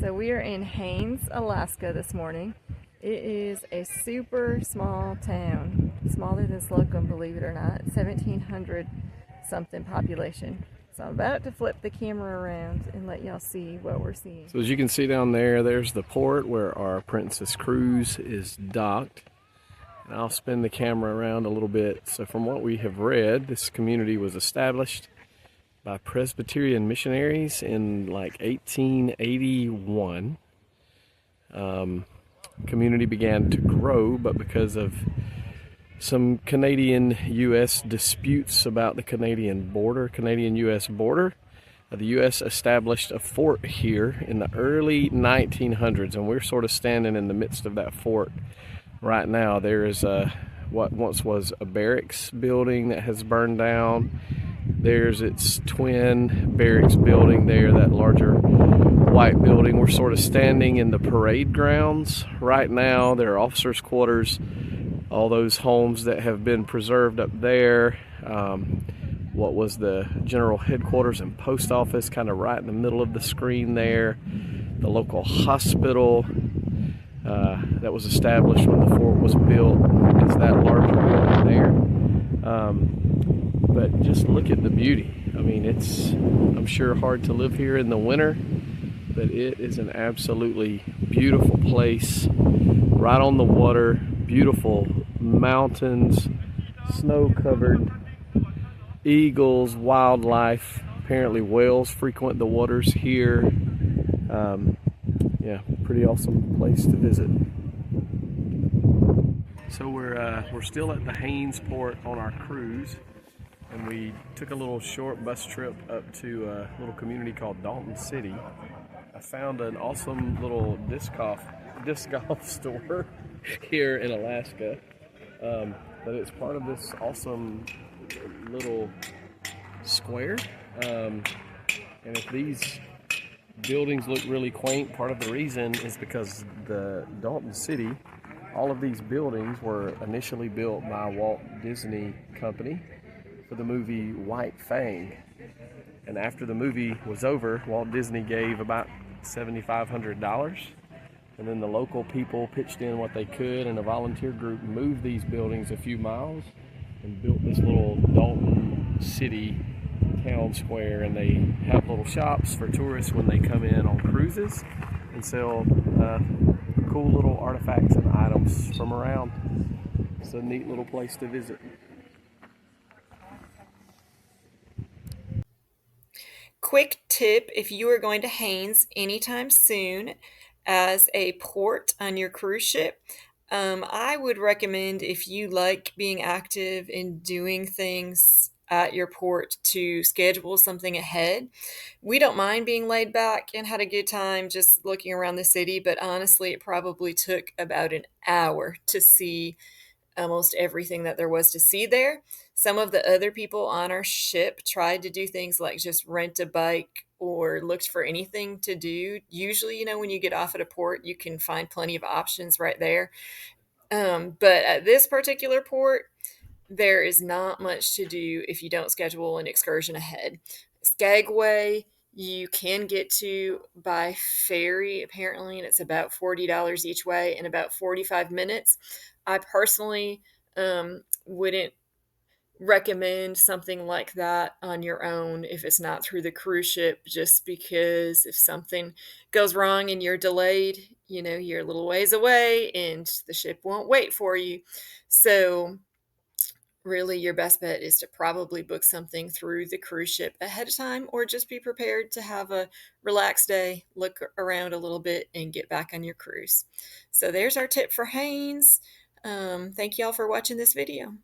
So we are in Haines, Alaska this morning. It is a super small town, smaller than Slocum, believe it or not, 1,700 something population. So I'm about to flip the camera around and let y'all see what we're seeing. So as you can see down there, there's the port where our Princess cruise is docked. And I'll spin the camera around a little bit. So from what we have read, this community was established by Presbyterian missionaries in like 1881. Community began to grow, but because of some Canadian-U.S. disputes about the Canadian-U.S. border, the U.S. established a fort here in the early 1900s, and we're sort of standing in the midst of that fort right now. There is what once was a barracks building that has burned down. There's its twin barracks building there, that larger white building. We're sort of standing in the parade grounds right now. There are officers' quarters, all those homes that have been preserved up there. What was the general headquarters and post office kind of right in the middle of the screen there. The local hospital that was established when the fort was built is that larger building there. But just look at the beauty. I mean, it's, I'm sure, hard to live here in the winter, but it is an absolutely beautiful place, right on the water, beautiful mountains, snow-covered, eagles, wildlife. Apparently whales frequent the waters here. Yeah, pretty awesome place to visit. So we're still at the Haines port on our cruise, and we took a little short bus trip up to a little community called Dalton City. I found an awesome little disc golf store here in Alaska, but it's part of this awesome little square. And if these buildings look really quaint, part of the reason is because the Dalton City, all of these buildings were initially built by Walt Disney Company for the movie White Fang. And after the movie was over, Walt Disney gave about $7,500. And then the local people pitched in what they could, and a volunteer group moved these buildings a few miles and built this little Dalton City town square. And they have little shops for tourists when they come in on cruises and sell cool little artifacts and items from around. It's a neat little place to visit. Quick tip: if you are going to Haines anytime soon as a port on your cruise ship, I would recommend, if you like being active and doing things at your port, to schedule something ahead. We don't mind being laid back and had a good time just looking around the city, but honestly, it probably took about an hour to see almost everything that there was to see there. Some of the other people on our ship tried to do things like just rent a bike or looked for anything to do. Usually, when you get off at a port, you can find plenty of options right there. But at this particular port, there is not much to do if you don't schedule an excursion ahead. Skagway, you can get to by ferry, apparently, and it's about $40 each way in about 45 minutes. I personally wouldn't recommend something like that on your own if it's not through the cruise ship, just because if something goes wrong and you're delayed, you're a little ways away and the ship won't wait for you. So really, your best bet is to probably book something through the cruise ship ahead of time, or just be prepared to have a relaxed day, look around a little bit, and get back on your cruise. So there's our tip for Haines. Thank y'all for watching this video.